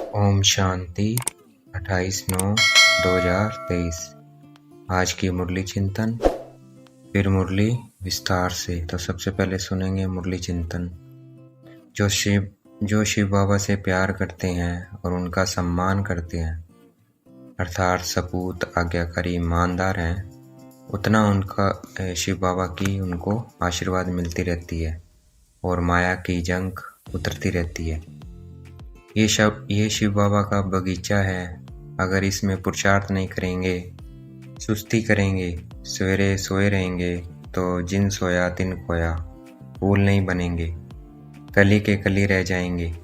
ओम शांति 28/9/2023। आज की मुरली चिंतन। फिर मुरली विस्तार से। तो सबसे पहले सुनेंगे मुरली चिंतन। जो शिव बाबा से प्यार करते हैं और उनका सम्मान करते हैं, अर्थात सपूत आज्ञाकारी ईमानदार हैं, उतना उनका शिव बाबा की उनको आशीर्वाद मिलती रहती है और माया की जंग उतरती रहती है। ये शिव बाबा का बगीचा है। अगर इसमें पुरुषार्थ नहीं करेंगे, सुस्ती करेंगे, सवेरे सोए रहेंगे तो जिन सोया तिन खोया, फूल नहीं बनेंगे, कली के कली रह जाएंगे।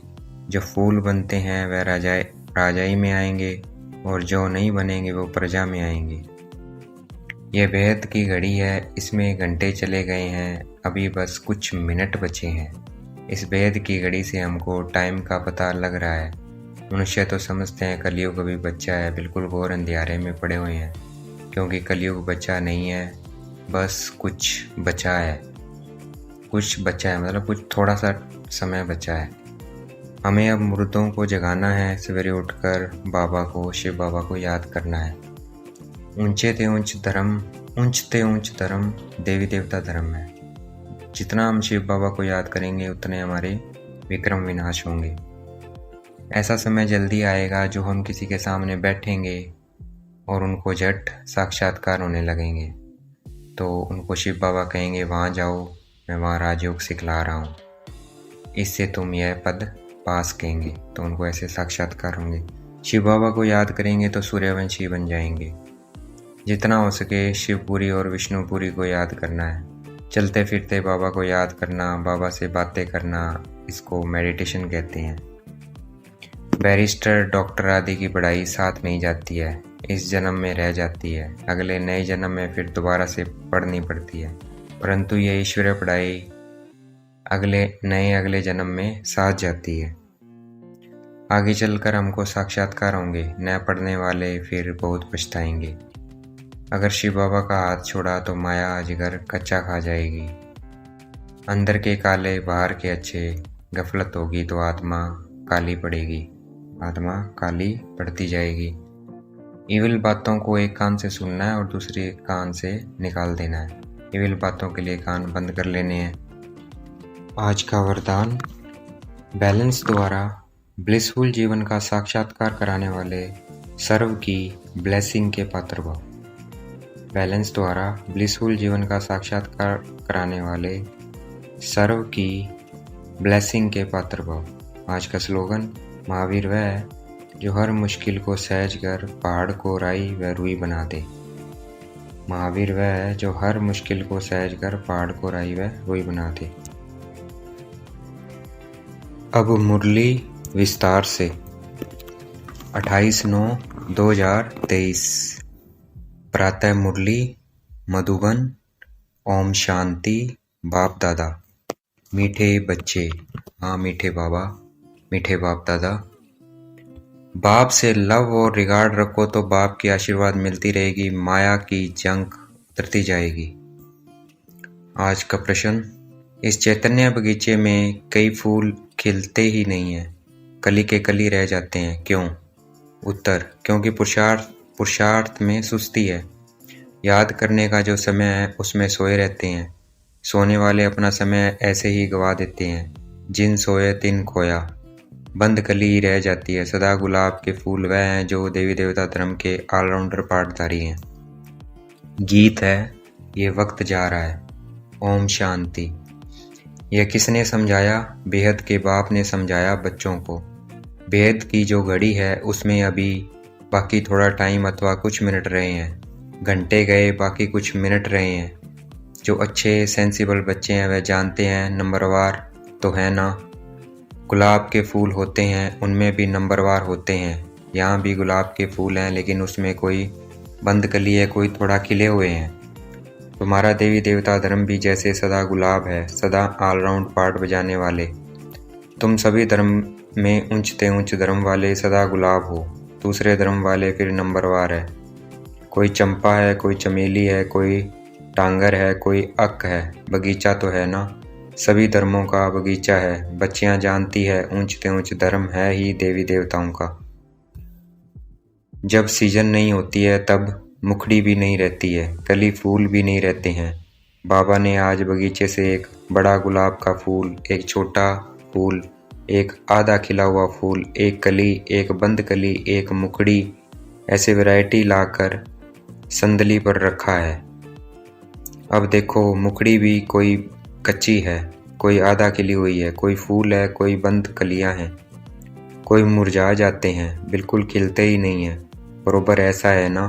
जो फूल बनते हैं वह राजाई में आएंगे और जो नहीं बनेंगे वो प्रजा में आएंगे। यह बेहद की घड़ी है, इसमें घंटे चले गए हैं, अभी बस कुछ मिनट बचे हैं। इस बेहद की घड़ी से हमको टाइम का पता लग रहा है। मनुष्य तो समझते हैं कलयुग अभी बच्चा है, बिल्कुल घोर अंधियारे में पड़े हुए हैं, क्योंकि कलयुग बच्चा नहीं है, बस कुछ बचा है मतलब कुछ थोड़ा सा समय बचा है। हमें अब मुर्दों को जगाना है, सवेरे उठकर बाबा को, शिव बाबा को याद करना है। ऊंचते ऊंच धर्म देवी देवता धर्म है। जितना हम शिव बाबा को याद करेंगे उतने हमारे विक्रम विनाश होंगे। ऐसा समय जल्दी आएगा जो हम किसी के सामने बैठेंगे और उनको झट साक्षात्कार होने लगेंगे, तो उनको शिव बाबा कहेंगे वहाँ जाओ, मैं वहाँ राजयोग सिखला रहा हूँ, इससे तुम यह पद पास कहेंगे, तो उनको ऐसे साक्षात्कार होंगे। शिव बाबा को याद करेंगे तो सूर्यवंशी बन जाएंगे। जितना हो सके शिवपुरी और विष्णुपुरी को याद करना है। चलते फिरते बाबा को याद करना, बाबा से बातें करना, इसको मेडिटेशन कहते हैं। बैरिस्टर, डॉक्टर आदि की पढ़ाई साथ नहीं जाती है, इस जन्म में रह जाती है, अगले नए जन्म में फिर दोबारा से पढ़नी पड़ती है। परंतु ये ईश्वरीय पढ़ाई अगले जन्म में साथ जाती है। आगे चलकर हमको साक्षात्कार होंगे, न पढ़ने वाले फिर बहुत पछताएंगे। अगर शिव बाबा का हाथ छोड़ा तो माया अजगर कच्चा खा जाएगी। अंदर के काले बाहर के अच्छे, गफलत होगी तो आत्मा काली पड़ती जाएगी। इविल बातों को एक कान से सुनना है और दूसरे कान से निकाल देना है। इविल बातों के लिए कान बंद कर लेने हैं। आज का वरदान, बैलेंस द्वारा ब्लिसफुल जीवन का साक्षात्कार कराने वाले सर्व की ब्लेसिंग के पात्र भव। बैलेंस द्वारा ब्लिसफुल जीवन का साक्षात्कार कराने वाले सर्व की ब्लेसिंग के पात्र भव। आज का स्लोगन, महावीर वह है जो हर मुश्किल को सहज कर पहाड़ को राई व रुई बना दे। महावीर वह है जो हर मुश्किल को सहज कर पहाड़ को राई व रुई बना दे। अब मुरली विस्तार से। 28/9/2023। प्रातः मुरली मधुबन। ओम शांति। बाप दादा। मीठे बच्चे, हाँ मीठे बाबा, मीठे बाप दादा। बाप से लव और रिगार्ड रखो तो बाप की आशीर्वाद मिलती रहेगी, माया की जंग उतरती जाएगी। आज का प्रश्न, इस चैतन्य बगीचे में कई फूल खिलते ही नहीं हैं, कली के कली रह जाते हैं, क्यों? उत्तर, क्योंकि पुरुषार्थ में सुस्ती है। याद करने का जो समय है उसमें सोए रहते हैं। सोने वाले अपना समय ऐसे ही गवा देते हैं। जिन सोए तिन खोया, बंद कली ही रह जाती है। सदा गुलाब के फूल वह हैं जो देवी देवता धर्म के ऑलराउंडर पाठधारी हैं। गीत है, ये वक्त जा रहा है। ओम शांति। यह किसने समझाया? बेहद के बाप ने समझाया बच्चों को। बेहद की जो घड़ी है उसमें अभी बाकी थोड़ा टाइम अथवा कुछ मिनट रहे हैं। घंटे गए, बाकी कुछ मिनट रहे हैं। जो अच्छे सेंसिबल बच्चे हैं वह जानते हैं नंबरवार तो है ना। गुलाब के फूल होते हैं, उनमें भी नंबरवार होते हैं। यहाँ भी गुलाब के फूल हैं, लेकिन उसमें कोई बंद कली है, कोई थोड़ा खिले हुए हैं। तुम्हारा देवी देवता धर्म भी जैसे सदा गुलाब है, सदा ऑलराउंड पार्ट बजाने वाले। तुम सभी धर्म में ऊंचते ऊंच धर्म वाले सदा गुलाब हो, दूसरे धर्म वाले फिर नंबरवार है। कोई चंपा है, कोई चमेली है, कोई टांगर है, कोई अक है। बगीचा तो है ना। सभी धर्मों का बगीचा है। बच्चियां जानती है ऊंचते ऊंच धर्म है ही देवी देवताओं का। जब सीजन नहीं होती है तब मुखड़ी भी नहीं रहती है, कली फूल भी नहीं रहते हैं। बाबा ने आज बगीचे से एक बड़ा गुलाब का फूल, एक छोटा फूल, एक आधा खिला हुआ फूल, एक कली, एक बंद कली, एक मुखड़ी, ऐसे वैरायटी लाकर संदली पर रखा है। अब देखो मुखड़ी भी कोई कच्ची है, कोई आधा खिली हुई है, कोई फूल है, कोई बंद कलियां हैं, कोई मुरझा जाते हैं, बिल्कुल खिलते ही नहीं है। बरोबर ऐसा है ना।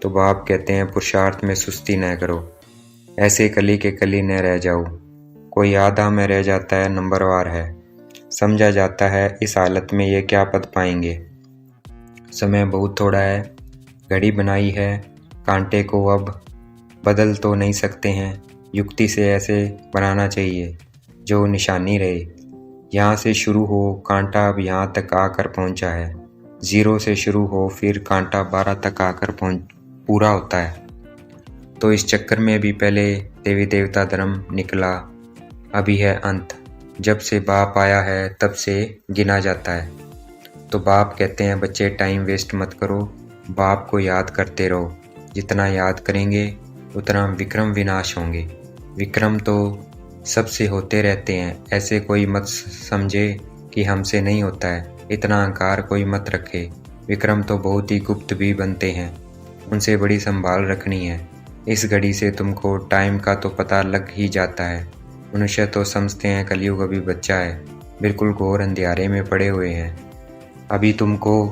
तो बाप कहते हैं पुरुषार्थ में सुस्ती न करो, ऐसे कली के कली न रह जाओ। कोई आधा में रह जाता है नंबरवार है, समझा जाता है इस हालत में ये क्या पद पाएंगे। समय बहुत थोड़ा है, घड़ी बनाई है, कांटे को अब बदल तो नहीं सकते हैं। युक्ति से ऐसे बनाना चाहिए जो निशानी रहे। यहाँ से शुरू हो कांटा अब यहाँ तक आकर पहुँचा है। 0 से शुरू हो फिर कांटा 12 तक आकर पूरा होता है। तो इस चक्कर में भी पहले देवी देवता धर्म निकला, अभी है अंत। जब से बाप आया है तब से गिना जाता है। तो बाप कहते हैं बच्चे टाइम वेस्ट मत करो, बाप को याद करते रहो। जितना याद करेंगे उतना विक्रम विनाश होंगे। विक्रम तो सबसे होते रहते हैं, ऐसे कोई मत समझे कि हमसे नहीं होता है, इतना अहंकार कोई मत रखे। विक्रम तो बहुत ही गुप्त भी बनते हैं, उनसे बड़ी संभाल रखनी है। इस घड़ी से तुमको टाइम का तो पता लग ही जाता है। मनुष्य तो समझते हैं कलयुग अभी बच्चा है, बिल्कुल घोर अंधियारे में पड़े हुए हैं। अभी तुमको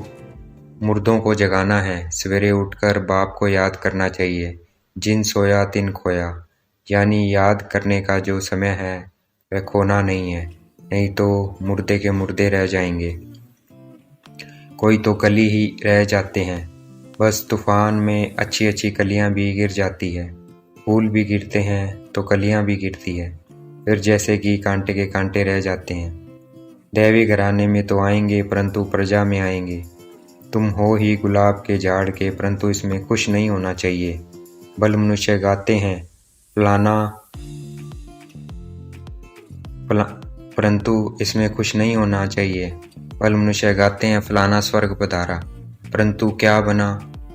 मुर्दों को जगाना है, सवेरे उठकर बाप को याद करना चाहिए। जिन सोया तिन खोया, यानी याद करने का जो समय है वह खोना नहीं है, नहीं तो मुर्दे के मुर्दे रह जाएंगे। कोई तो कली ही रह जाते हैं, बस तूफान में अच्छी अच्छी कलियां भी गिर जाती है। फूल भी गिरते हैं तो कलियां भी गिरती है, फिर जैसे कि कांटे के कांटे रह जाते हैं। दैवी घराने में तो आएंगे परंतु प्रजा में आएंगे। तुम हो ही गुलाब के झाड़ के, परंतु इसमें खुश नहीं होना चाहिए। बल मनुष्य गाते हैं परंतु इसमें खुश नहीं होना चाहिए। बल मनुष्य गाते हैं फलाना स्वर्ग पधारा, परंतु क्या बना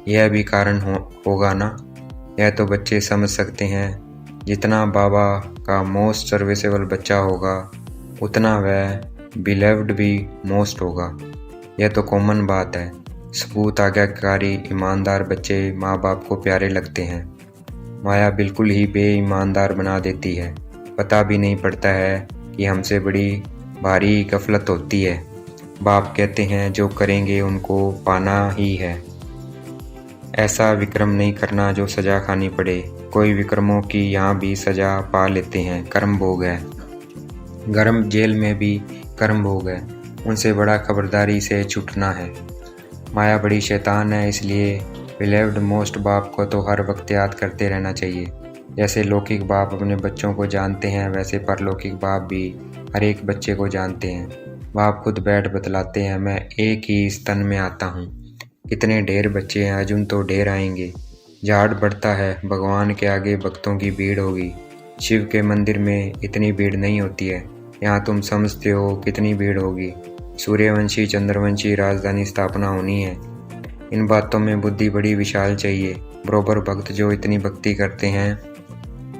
यह भी कारण होगा ना। यह तो बच्चे समझ सकते हैं। जितना बाबा का मोस्ट सर्विसेबल बच्चा होगा उतना वह बिलेव्ड भी मोस्ट होगा। यह तो कॉमन बात है। सपूत आज्ञाकारी ईमानदार बच्चे माँ बाप को प्यारे लगते हैं। माया बिल्कुल ही बेईमानदार बना देती है। पता भी नहीं पड़ता है कि हमसे बड़ी भारी गफलत होती है। बाप कहते हैं जो करेंगे उनको पाना ही है। ऐसा विक्रम नहीं करना जो सजा खानी पड़े। कोई विक्रमों की यहाँ भी सजा पा लेते हैं, कर्म भोग है। गर्म जेल में भी कर्म भोग है, उनसे बड़ा खबरदारी से छूटना है। माया बड़ी शैतान है, इसलिए बिलेव्ड मोस्ट बाप को तो हर वक्त याद करते रहना चाहिए। जैसे लौकिक बाप अपने बच्चों को जानते हैं वैसे परलौकिक बाप भी हर एक बच्चे को जानते हैं। बाप खुद बैठ बतलाते हैं, मैं एक ही स्तन में आता हूँ। कितने ढेर बच्चे हैं, अजुन तो ढेर आएंगे। झाड़ बढ़ता है, भगवान के आगे भक्तों की भीड़ होगी। शिव के मंदिर में इतनी भीड़ नहीं होती है, यहाँ तुम समझते हो कितनी भीड़ होगी। सूर्यवंशी चंद्रवंशी राजधानी स्थापना होनी है। इन बातों में बुद्धि बड़ी विशाल चाहिए। बरोबर भक्त जो इतनी भक्ति करते हैं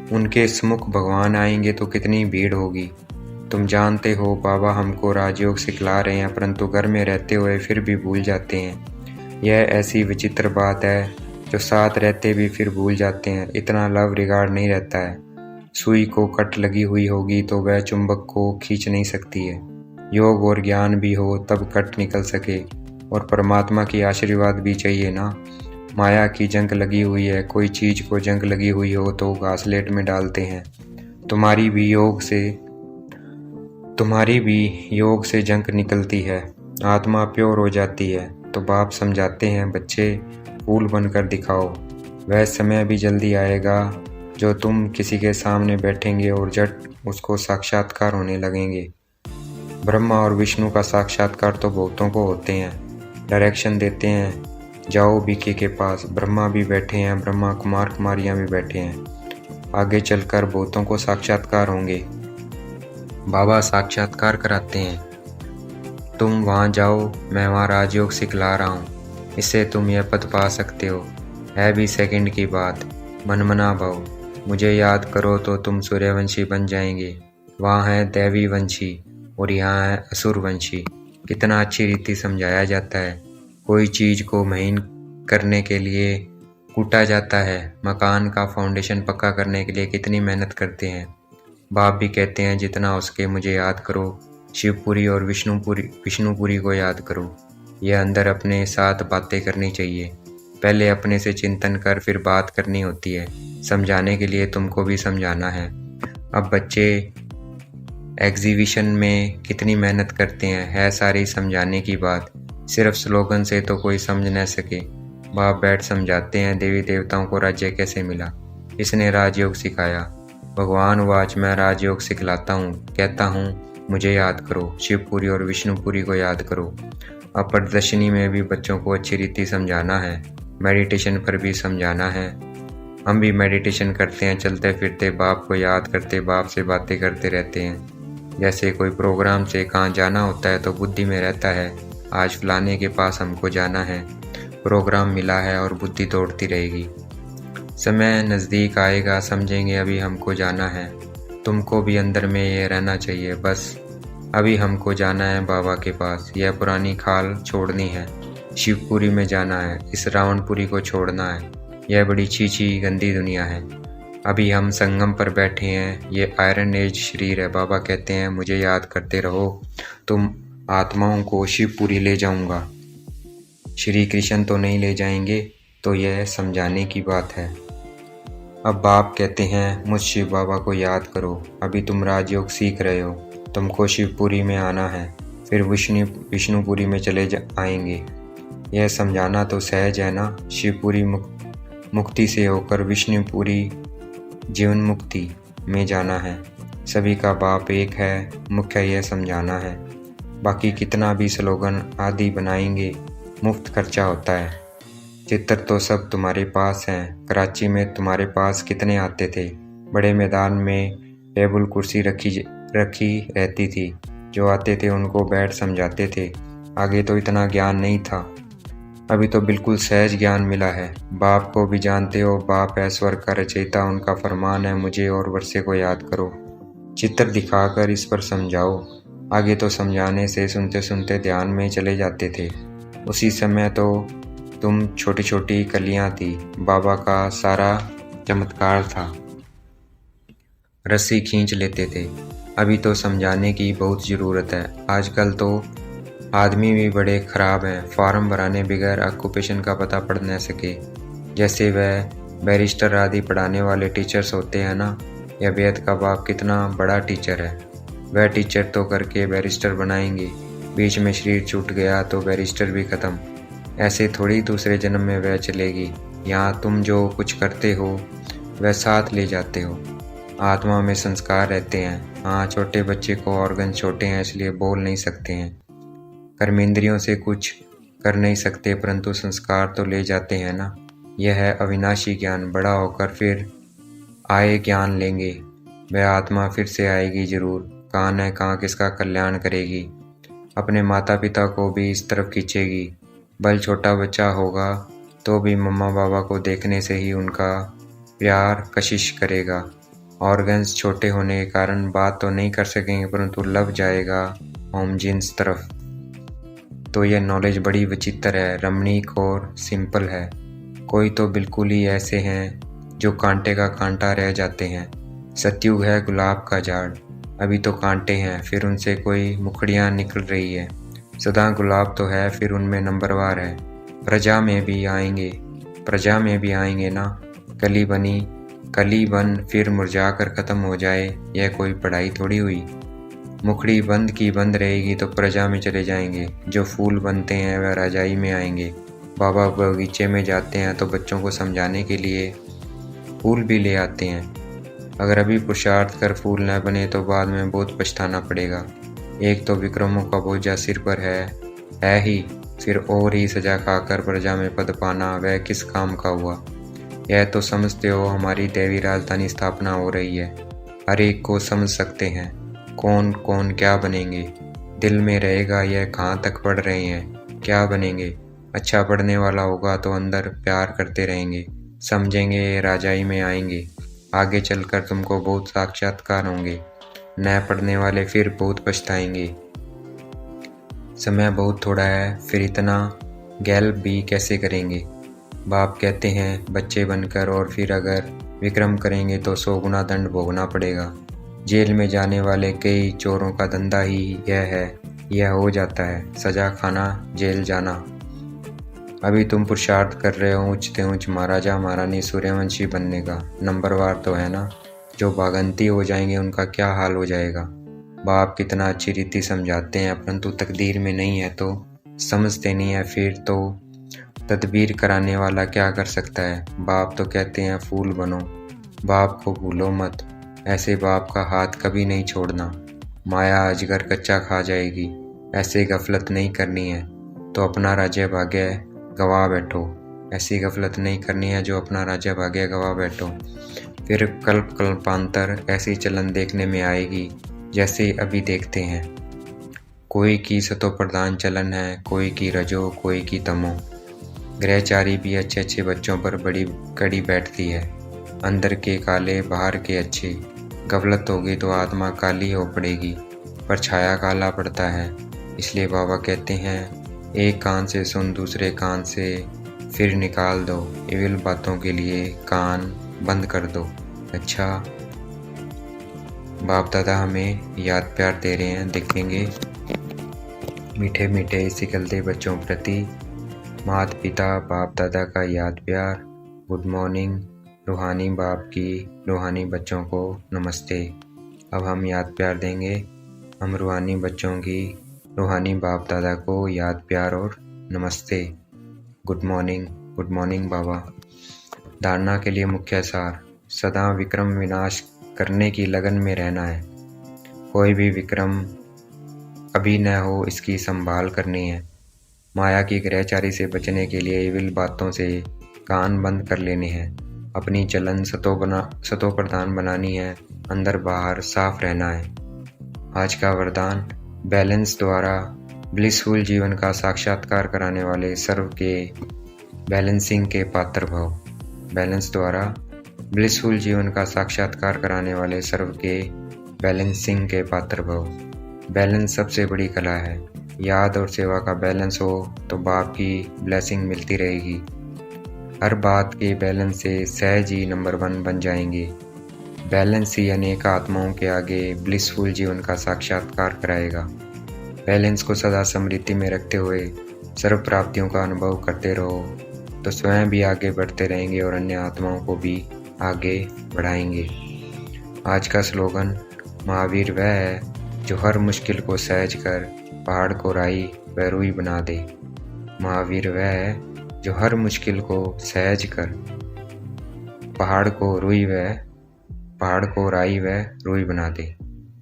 उनके सम्मुख भगवान आएंगे तो कितनी भीड़ होगी। तुम जानते हो बाबा हमको राजयोग सिखला रहे हैं, परंतु घर में रहते हुए फिर भी भूल जाते हैं। यह ऐसी विचित्र बात है जो साथ रहते भी फिर भूल जाते हैं। इतना लव रिगार्ड नहीं रहता है। सुई को कट लगी हुई होगी तो वह चुंबक को खींच नहीं सकती है। योग और ज्ञान भी हो तब कट निकल सके, और परमात्मा की आशीर्वाद भी चाहिए ना। माया की जंग लगी हुई है, कोई चीज को जंग लगी हुई हो तो घासलेट में डालते हैं। तुम्हारी भी योग से जंग निकलती है, आत्मा प्योर हो जाती है। तो बाप समझाते हैं बच्चे फूल बनकर दिखाओ। वह समय भी जल्दी आएगा जो तुम किसी के सामने बैठेंगे और झट उसको साक्षात्कार होने लगेंगे। ब्रह्मा और विष्णु का साक्षात्कार तो बहुतों को होते हैं। डायरेक्शन देते हैं, जाओ बीके के पास। ब्रह्मा भी बैठे हैं, ब्रह्मा कुमार कुमारियाँ भी बैठे हैं। आगे चलकर बहुतों को साक्षात्कार होंगे। बाबा साक्षात्कार कराते हैं। तुम वहाँ जाओ, मैं वहाँ राजयोग सिखला रहा हूँ, इससे तुम यह पद पा सकते हो। है भी सेकंड की बात, मनमना भव। मुझे याद करो तो तुम सूर्यवंशी बन जाएंगे। वहाँ है दैवी वंशी और यहाँ है असुर वंशी। कितना अच्छी रीति समझाया जाता है। कोई चीज़ को महीन करने के लिए कूटा जाता है, मकान का फाउंडेशन पक्का करने के लिए कितनी मेहनत करते हैं। बाप भी कहते हैं जितना हो सके मुझे याद करो, शिवपुरी और विष्णुपुरी को याद करो। यह अंदर अपने साथ बातें करनी चाहिए। पहले अपने से चिंतन कर फिर बात करनी होती है। समझाने के लिए तुमको भी समझाना है। अब बच्चे एग्जीबिशन में कितनी मेहनत करते हैं, है सारी समझाने की बात। सिर्फ स्लोगन से तो कोई समझ न सके। बाप बैठ समझाते हैं देवी देवताओं को राज्य कैसे मिला, इसने राजयोग सिखाया। भगवान वाच मैं राजयोग सिखलाता हूँ, कहता हूँ मुझे याद करो, शिवपुरी और विष्णुपुरी को याद करो। अब प्रदर्शनी में भी बच्चों को अच्छी रीति समझाना है, मेडिटेशन पर भी समझाना है। हम भी मेडिटेशन करते हैं, चलते फिरते बाप को याद करते, बाप से बातें करते रहते हैं। जैसे कोई प्रोग्राम से कहाँ जाना होता है तो बुद्धि में रहता है, आज फलाने के पास हमको जाना है। प्रोग्राम मिला है और बुद्धि दौड़ती रहेगी। समय नज़दीक आएगा, समझेंगे अभी हमको जाना है। तुमको भी अंदर में ये रहना चाहिए, बस अभी हमको जाना है बाबा के पास। यह पुरानी खाल छोड़नी है, शिवपुरी में जाना है, इस रावणपुरी को छोड़ना है। यह बड़ी छीछी गंदी दुनिया है। अभी हम संगम पर बैठे हैं, ये आयरन एज शरीर है। बाबा कहते हैं मुझे याद करते रहो, तुम आत्माओं को शिवपुरी ले जाऊंगा। श्री कृष्ण तो नहीं ले जाएंगे, तो यह समझाने की बात है। अब बाप कहते हैं मुझ शिव बाबा को याद करो। अभी तुम राजयोग सीख रहे हो, तुमको शिवपुरी में आना है, फिर विष्णुपुरी में चले आएंगे। यह समझाना तो सहज है ना। शिवपुरी मुक्ति से होकर विष्णुपुरी जीवन मुक्ति में जाना है। सभी का बाप एक है, मुख्य यह समझाना है। बाकी कितना भी स्लोगन आदि बनाएंगे, मुफ्त खर्चा होता है। चित्र तो सब तुम्हारे पास हैं। कराची में तुम्हारे पास कितने आते थे। बड़े मैदान में टेबल कुर्सी रखी रहती थी, जो आते थे उनको बैठ समझाते थे। आगे तो इतना ज्ञान नहीं था, अभी तो बिल्कुल सहज ज्ञान मिला है। बाप को भी जानते हो, बाप है स्वर्ग का रचयिता, उनका फरमान है मुझे और वर्षे को याद करो। चित्र दिखाकर इस पर समझाओ। आगे तो समझाने से सुनते सुनते ध्यान में चले जाते थे। उसी समय तो तुम छोटी छोटी कलियां थी, बाबा का सारा चमत्कार था, रस्सी खींच लेते थे। अभी तो समझाने की बहुत ज़रूरत है। आजकल तो आदमी भी बड़े ख़राब हैं, फॉर्म भराने बगैर ऑक्यूपेशन का पता पढ़ न सके। जैसे वह बैरिस्टर आदि पढ़ाने वाले टीचर्स होते हैं ना, यह बेद का बाप कितना बड़ा टीचर है। वह टीचर तो करके बैरिस्टर बनाएंगे, बीच में शरीर छूट गया तो बैरिस्टर भी ख़त्म। ऐसे थोड़ी दूसरे जन्म में वह चलेगी। यहाँ तुम जो कुछ करते हो वह साथ ले जाते हो। आत्मा में संस्कार रहते हैं। हाँ, छोटे बच्चे को ऑर्गन छोटे हैं इसलिए बोल नहीं सकते हैं, कर्मेंद्रियों से कुछ कर नहीं सकते, परंतु संस्कार तो ले जाते हैं ना। यह है अविनाशी ज्ञान। बड़ा होकर फिर आए ज्ञान लेंगे। वह आत्मा फिर से आएगी जरूर। कहाँ न कहाँ किसका कल्याण करेगी, अपने माता पिता को भी इस तरफ खींचेगी। बल छोटा बच्चा होगा तो भी मम्मा बाबा को देखने से ही उनका प्यार कशिश करेगा। ऑर्गन्स छोटे होने के कारण बात तो नहीं कर सकेंगे, परंतु लब जाएगा होम जिन्स तरफ। तो यह नॉलेज बड़ी विचित्र है, रमणीक और सिंपल है। कोई तो बिल्कुल ही ऐसे हैं जो कांटे का कांटा रह जाते हैं। सतयुग है गुलाब का झाड़, अभी तो कांटे हैं, फिर उनसे कोई मुखड़ियाँ निकल रही है। सदा गुलाब तो है, फिर उनमें नंबरवार है। प्रजा में भी आएंगे ना। कली बन फिर मुरझा कर ख़त्म हो जाए, यह कोई पढ़ाई थोड़ी हुई। मुखड़ी बंद की बंद रहेगी तो प्रजा में चले जाएंगे। जो फूल बनते हैं वह राजाई में आएंगे। बाबा बगीचे में जाते हैं तो बच्चों को समझाने के लिए फूल भी ले आते हैं। अगर अभी पुरुषार्थ कर फूल न बने तो बाद में बहुत पछताना पड़ेगा। एक तो विक्रमों का बोझा सिर पर है ही, फिर और ही सजा खाकर प्रजा में पद पाना, वह किस काम का हुआ। यह तो समझते हो हमारी दैवी राजधानी स्थापना हो रही है, हर एक को समझ सकते हैं। कौन कौन क्या बनेंगे, दिल में रहेगा यह कहाँ तक पढ़ रहे हैं, क्या बनेंगे। अच्छा पढ़ने वाला होगा तो अंदर प्यार करते रहेंगे, समझेंगे ये राजाई में आएंगे, आगे चलकर तुमको बहुत साक्षात्कार होंगे। न पढ़ने वाले फिर बहुत पछताएंगे। समय बहुत थोड़ा है, फिर इतना गैल भी कैसे करेंगे। बाप कहते हैं बच्चे बनकर और फिर अगर विक्रम करेंगे तो 100 गुना दंड भोगना पड़ेगा। जेल में जाने वाले कई चोरों का धंधा ही यह हो जाता है, सजा खाना जेल जाना। अभी तुम पुरुषार्थ कर रहे हो ऊंच से ऊंच महाराजा महारानी सूर्यवंशी बनने का, नंबरवार तो है ना। जो भागंती हो जाएंगे उनका क्या हाल हो जाएगा। बाप कितना अच्छी रीति समझाते हैं, परंतु तकदीर में नहीं है तो समझते नहीं है। फिर तो तदबीर कराने वाला क्या कर सकता है। बाप तो कहते हैं फूल बनो, बाप को भूलो मत, ऐसे बाप का हाथ कभी नहीं छोड़ना। माया अजगर कच्चा खा जाएगी, ऐसे गफलत नहीं करनी है तो अपना राज्य भाग्य गवा बैठो। ऐसी गफलत नहीं करनी है जो अपना राज्य भाग्य गवा बैठो। फिर कल्प कल्पांतर ऐसी चलन देखने में आएगी जैसे अभी देखते हैं। कोई की सतो प्रधान चलन है, कोई की रजो, कोई की तमो। ग्रहचारी भी अच्छे अच्छे बच्चों पर बड़ी कड़ी बैठती है, अंदर के काले बाहर के अच्छे। गफलत होगी तो आत्मा काली हो पड़ेगी, पर छाया काला पड़ता है। इसलिए बाबा कहते हैं एक कान से सुन, दूसरे कान से फिर निकाल दो, इविल बातों के लिए कान बंद कर दो। अच्छा, बाप दादा हमें याद प्यार दे रहे हैं, देखेंगे। मीठे मीठे सिकलते बच्चों प्रति माता पिता बाप दादा का याद प्यार। Good morning. रूहानी बाप की रूहानी बच्चों को नमस्ते। अब हम याद प्यार देंगे। हम रूहानी बच्चों की रूहानी बाप दादा को याद प्यार और नमस्ते। गुड मॉर्निंग बाबा। धारणा के लिए मुख्य सार, सदा विक्रम विनाश करने की लगन में रहना है। कोई भी विक्रम अभी न हो इसकी संभाल करनी है। माया की ग्रहचारी से बचने के लिए इविल बातों से कान बंद कर लेने हैं। अपनी चलन सतो प्रधान बनानी है, अंदर बाहर साफ रहना है। आज का वरदान, बैलेंस द्वारा ब्लिसफुल जीवन का साक्षात्कार कराने वाले सर्व के बैलेंसिंग के पात्र भव। बैलेंस द्वारा ब्लिसफुल जीवन का साक्षात्कार कराने वाले सर्व के बैलेंसिंग के पात्र भव। बैलेंस सबसे बड़ी कला है। याद और सेवा का बैलेंस हो तो बाप की ब्लेसिंग मिलती रहेगी। हर बात के बैलेंस से सहज ही नंबर 1 बन जाएंगे। बैलेंस ही अनेक आत्माओं के आगे ब्लिसफुल जीवन का साक्षात्कार कराएगा। बैलेंस को सदा स्मृति में रखते हुए सर्व प्राप्तियों का अनुभव करते रहो तो स्वयं भी आगे बढ़ते रहेंगे और अन्य आत्माओं को भी आगे बढ़ाएंगे। आज का स्लोगन, महावीर वह है जो हर मुश्किल को सहज कर पहाड़ को राई व रुई बना दे। महावीर वह है जो हर मुश्किल को सहज कर पहाड़ को राई व रुई बना दे।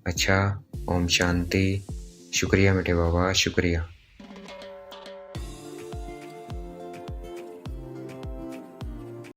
अच्छा, ओम शांति। शुक्रिया मीठे बाबा, शुक्रिया।